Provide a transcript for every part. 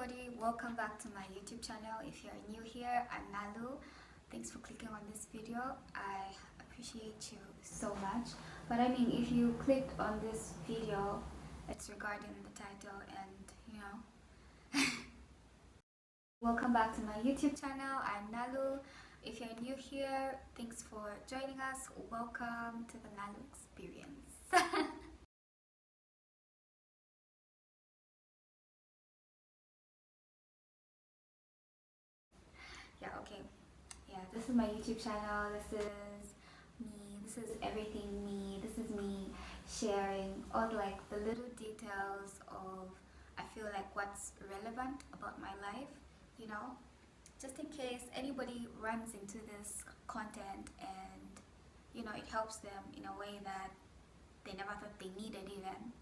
everybody, welcome back to my YouTube channel. If you're new here, I'm Nalu. Thanks for clicking on this video. I appreciate you so much. But I mean, if you clicked on this video, it's regarding the title and welcome back to my YouTube channel. I'm Nalu. If you're new here, thanks for joining us. Welcome to the Nalu experience. This is my YouTube channel. This is me. This is everything me. This is me sharing all the little details of, I feel like, what's relevant about my life, just in case anybody runs into this content and it helps them in a way that they never thought they needed even,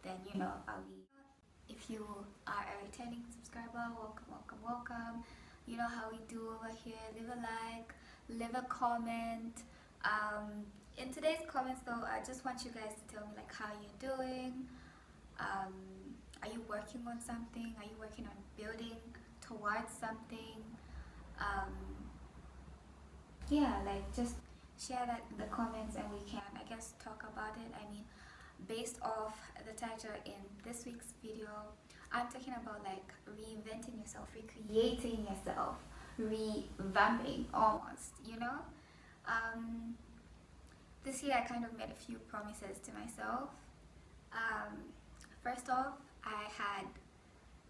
then I'll be. If you are a returning subscriber, welcome. You know how we do over here. Leave a like, leave a comment. In today's comments though, I just want you guys to tell me how you're doing. Are you working on something? Are you working on building towards something? Just share that in the comments and we can, I guess, talk about it. I mean, based off the title in this week's video, I'm talking about reinventing yourself, recreating yourself, revamping almost, This year I kind of made a few promises to myself. First off, I had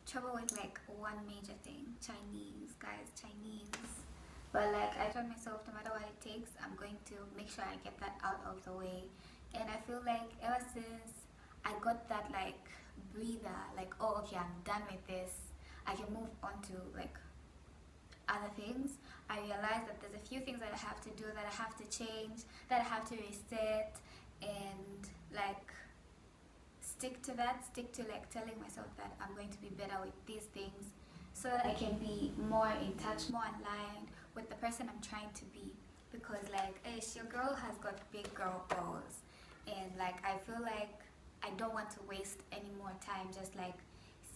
trouble with one major thing, Chinese, guys, Chinese. But I told myself, no matter what it takes, I'm going to make sure I get that out of the way. And I feel like ever since I got that breather, oh okay, I'm done with this, I can move on to other things, I realized that there's a few things that I have to do, that I have to change, that I have to reset, and stick to telling myself that I'm going to be better with these things so that I can be more in touch, more aligned with the person I'm trying to be. Because your girl has got big girl goals, and I feel like I don't want to waste any more time just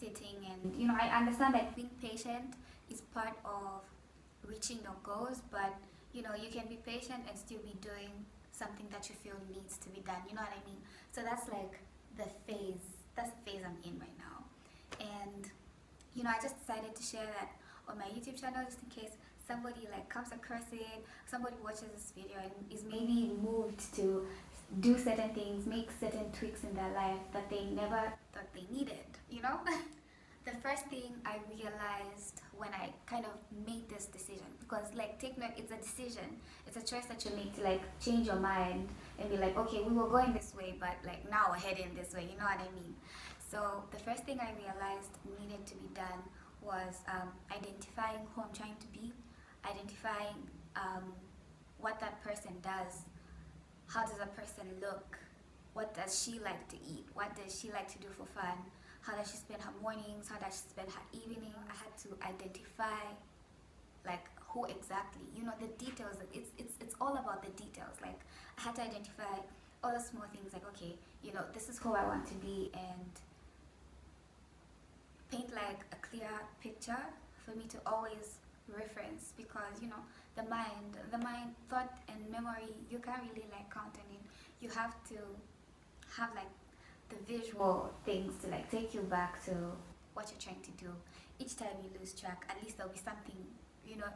sitting and I understand that being patient is part of reaching your goals, but you can be patient and still be doing something that you feel needs to be done, you know what I mean? So that's the phase I'm in right now. And I just decided to share that on my YouTube channel just in case somebody comes across it, somebody watches this video and is maybe moved to do certain things, make certain tweaks in their life that they never thought they needed, The first thing I realized when I kind of made this decision, because take note, it's a decision, it's a choice that you make to change your mind and be okay, we were going this way, but now we're heading this way, you know what I mean? So the first thing I realized needed to be done was identifying who I'm trying to be, identifying what that person does. How does a person look? What does she like to eat? What does she like to do for fun? How does she spend her mornings? How does she spend her evening? I had to identify who exactly, the details. It's all about the details. I had to identify all the small things okay, this is who I want to be, and paint a clear picture for me to always reference, because the mind, thought and memory, you can't really count on it. You have to have the visual things to take you back to what you're trying to do. Each time you lose track, at least there'll be something,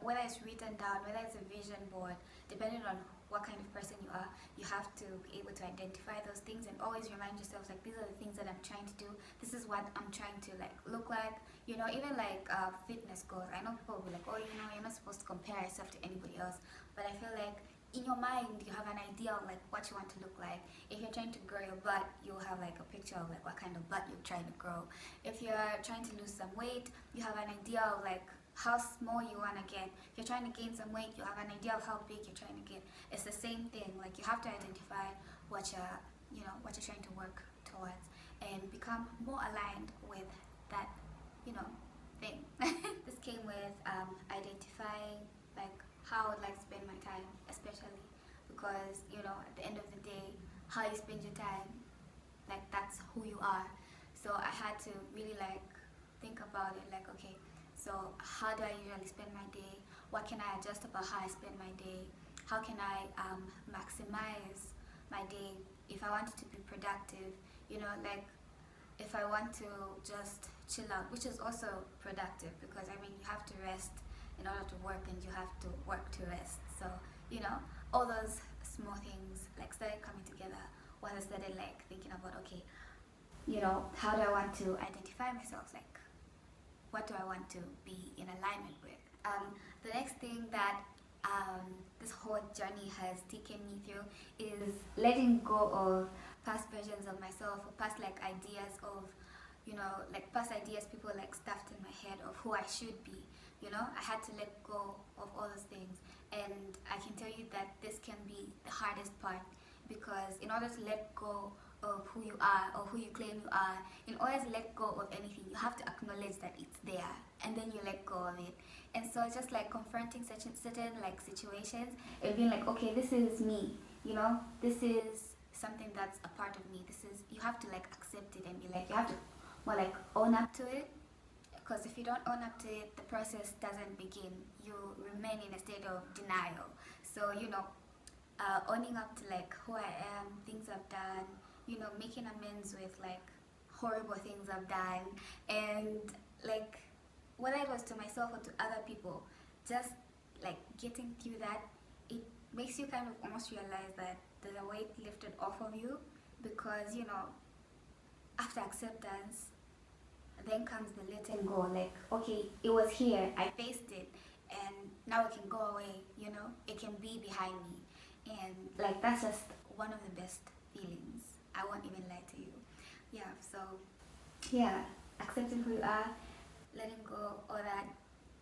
whether it's written down, whether it's a vision board, depending on what kind of person you are, you have to be able to identify those things and always remind yourself these are the things that I'm trying to do, this is what I'm trying to look like, even fitness goals. I know people will be oh, you're not supposed to compare yourself to anybody else, but I feel in your mind you have an idea of what you want to look like. If you're trying to grow your butt, you'll have a picture of what kind of butt you're trying to grow. If you're trying to lose some weight, you have an idea of how small you want to get. If you're trying to gain some weight, you have an idea of how big you're trying to get. It's the same thing. You have to identify what you're trying to work towards and become more aligned with that thing. This came with identifying how I'd like to spend my time, especially because at the end of the day, how you spend your time, that's who you are. So I had to really think about it like, okay, so how do I usually spend my day? What can I adjust about how I spend my day? How can I maximize my day if I want it to be productive? You know, like if I want to just chill out, which is also productive because I mean you have to rest in order to work and you have to work to rest. So, you know, all those small things like started coming together when I started like thinking about, okay, you know, how do I want to identify myself? Like, what do I want to be in alignment with? The next thing that this whole journey has taken me through is letting go of past versions of myself or past like ideas of, you know, like past ideas people like stuffed in my head of who I should be. You know, I had to let go of all those things, and I can tell you that this can be the hardest part because in order to let go of who you are or who you claim you are, in order to let go of anything, you have to acknowledge that it's there, and then you let go of it. And so it's just like confronting certain like situations and being like, okay, this is me, you know, this is something that's a part of me. This is, you have to like accept it and be like, you have to more like own up to it. Because if you don't own up to it, the process doesn't begin. You remain in a state of denial. So, you know, owning up to like who I am, things I've done, you know, making amends with like horrible things I've done, and like whether it was to myself or to other people, just like getting through that, it makes you kind of almost realize that there's a weight lifted off of you because, you know, after acceptance, then comes the letting go. Like, okay, it was here, I faced it, and now it can go away, you know, it can be behind me. And like, that's just one of the best feelings. I won't even lie to you. Yeah, so, yeah, accepting who you are, letting go, all that,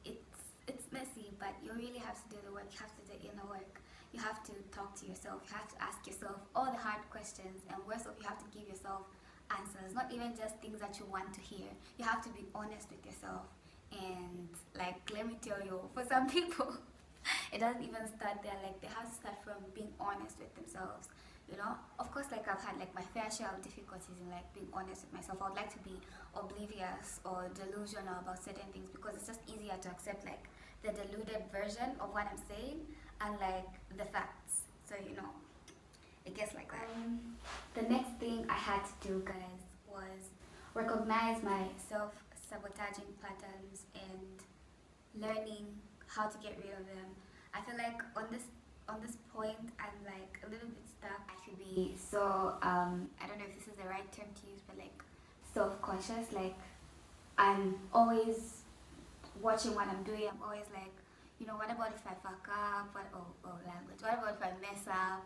it's messy, but you really have to do the work. You have to do the inner work. You have to talk to yourself. You have to ask yourself all the hard questions, and worse off, you have to give yourself answers, not even just things that you want to hear. You have to be honest with yourself. And like, let me tell you, for some people, it doesn't even start there. Like, they have to start from being honest with themselves. You know, of course, like I've had like my fair share of difficulties in like being honest with myself. I would like to be oblivious or delusional about certain things because it's just easier to accept like the deluded version of what I'm saying and like the facts. So, you know, it gets like that. The next thing I had to do, guys, was recognize my self-sabotaging patterns and learning how to get rid of them. I feel like on this point, I'm like a little bit stuck. I should be so I don't know if this is the right term to use, but like self-conscious. Like, I'm always watching what I'm doing. I'm always like, you know, what about if I fuck up? Language. What about if I mess up?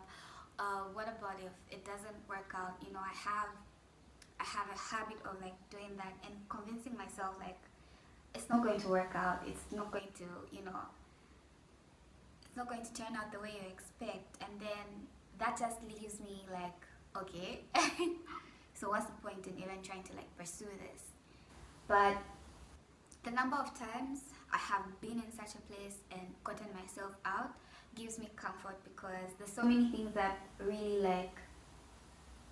What about if it doesn't work out? You know, I have a habit of like doing that and convincing myself like it's not going to work out. It's not going to, you know, it's not going to turn out the way you expect. And then that just leaves me like, okay, so what's the point in even trying to like pursue this? But the number of times I have been in such a place and gotten myself out gives me comfort because there's so many things that really like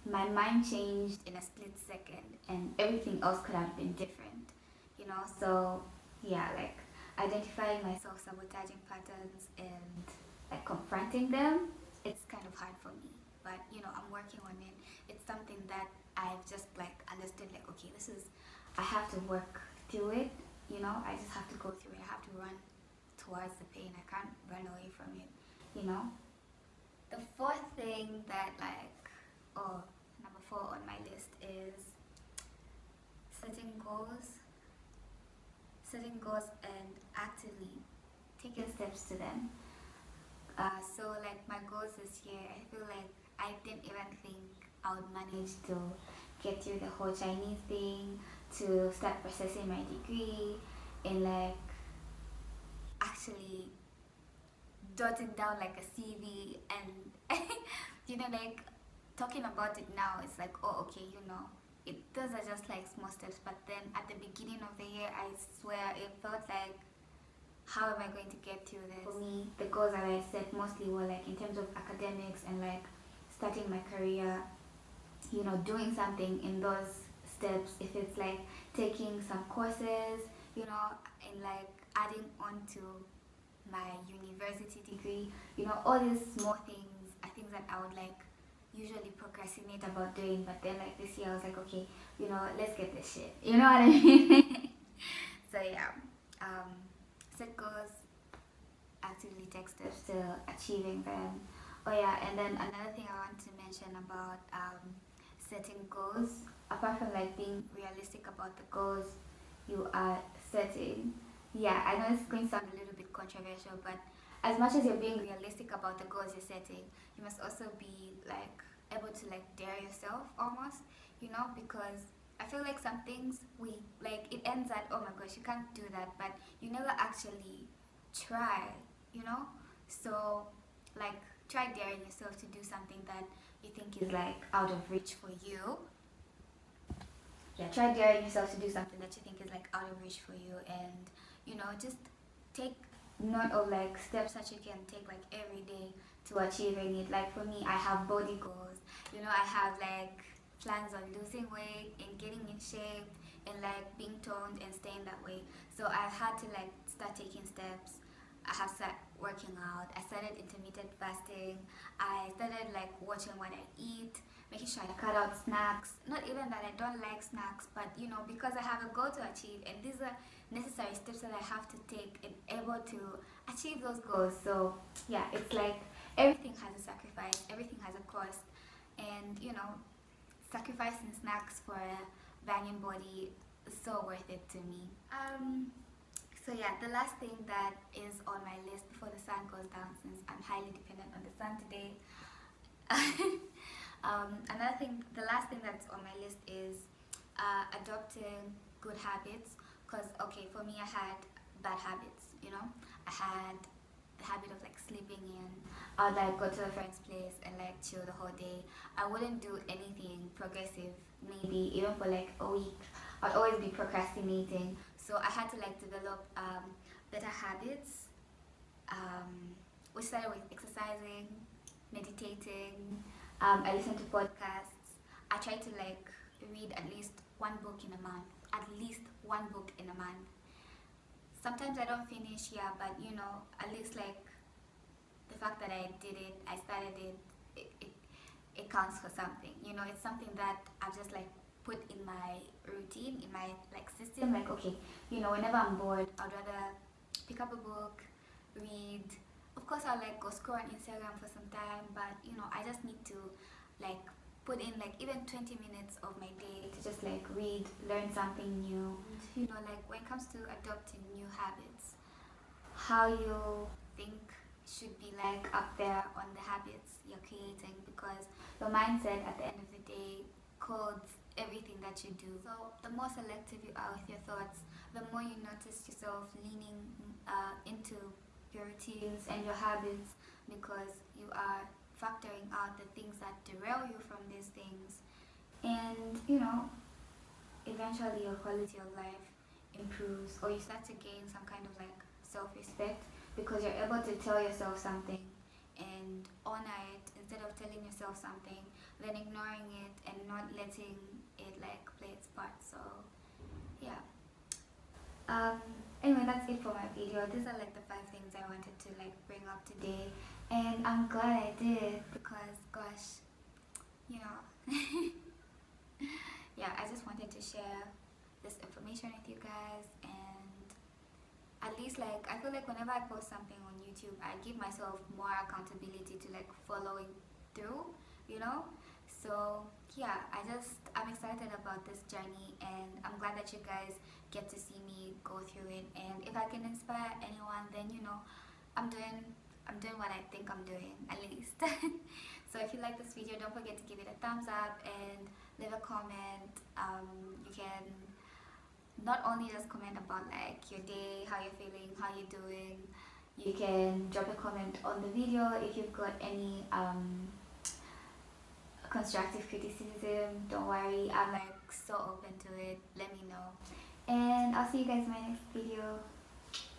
my mind changed in a split second and everything else could have been different, you know. So yeah, like identifying my self-sabotaging patterns and like confronting them, it's kind of hard for me, but you know, I'm working on it. It's something that I've just like understood, like, okay, this is, I have to work through it, you know. I just have to go through it. I have to run towards the pain. I can't run away from it, you know. The fourth thing that like, number 4 on my list is setting goals and actively taking steps to them. So like my goals this year, I feel like I didn't even think I would manage to get through the whole Chinese thing, to start processing my degree, and like actually jotting down like a CV and you know, like talking about it now, it's like, oh, okay, you know, those are just like small steps. But then at the beginning of the year, I swear it felt like, how am I going to get through this? For me, the goals that I set mostly were like in terms of academics and like starting my career, you know, doing something in those steps, if it's like taking some courses, you know, and like adding on to my university degree, you know, all these small things are things that I would like usually procrastinate about doing, but then like this year I was like, okay, you know, let's get this shit. You know what I mean? So yeah, set goals, actively take steps to achieving them. Oh yeah, and then another thing I want to mention about setting goals, apart from like being realistic about the goals you are setting. Yeah, I know it's going to sound a little bit controversial, but as much as you're being realistic about the goals you're setting, you must also be like able to like dare yourself almost, you know, because I feel like some things we like it ends at, oh my gosh, you can't do that, but you never actually try, you know. So like try daring yourself to do something that you think is like out of reach for you. Yeah, try daring yourself to do something that you think is like out of reach for you, and you know, just take note of like steps that you can take like every day to achieving it. Like for me, I have body goals, you know, I have like plans on losing weight and getting in shape and like being toned and staying that way. So I've had to like start taking steps. I have started working out. I started intermittent fasting. I started like watching what I eat, making sure I cut out snacks. Not even that I don't like snacks, but you know, because I have a goal to achieve, and these are necessary steps that I have to take and able to achieve those goals. So yeah, it's like everything has a sacrifice, everything has a cost, and you know, sacrificing snacks for a banging body is so worth it to me. So yeah, the last thing that is on my list before the sun goes down, since I'm highly dependent on the sun today. Another thing, the last thing that's on my list is adopting good habits. Cause okay, for me, I had bad habits. You know, I had the habit of like sleeping in. I'd like go to a friend's place and like chill the whole day. I wouldn't do anything progressive. Maybe even for like a week, I'd always be procrastinating. So I had to like develop better habits, which started with exercising, meditating. I listen to podcasts. I try to like read at least one book in a month. At least one book in a month. Sometimes I don't finish, yeah, but you know, at least like the fact that I did it, I started it, it counts for something. You know, it's something that I've just like put in my routine, in my like system. Like okay, you know, whenever I'm bored, I'd rather pick up a book, read. Of course, I'll like go scroll on Instagram for some time, but you know, I just need to like put in like even 20 minutes of my day to just like read, learn something new. You know, like when it comes to adopting new habits, how you think should be like up there on the habits you're creating, because your mindset at the end of the day codes everything that you do. So the more selective you are with your thoughts, the more you notice yourself leaning into your routines and your habits, because you are factoring out the things that derail you from these things, and you know, eventually your quality of life improves, or you start to gain some kind of like self-respect, because you're able to tell yourself something and honor it instead of telling yourself something then ignoring it and not letting it like play its part. So yeah, anyway, that's it for my video. These are like the 5 things I wanted to like bring up today, and I'm glad I did, because gosh, you know, yeah, I just wanted to share this information with you guys, and at least like I feel like whenever I post something on YouTube, I give myself more accountability to like following through, you know. So yeah, I'm excited about this journey, and I'm glad that you guys get to see me go through it. And if I can inspire anyone, then you know, I'm doing what I think I'm doing, at least. So if you like this video, don't forget to give it a thumbs up and leave a comment. You can not only just comment about like your day, how you're feeling, how you're doing. You can drop a comment on the video if you've got any constructive criticism. Don't worry, I'm like so open to it. Let me know, and I'll see you guys in my next video.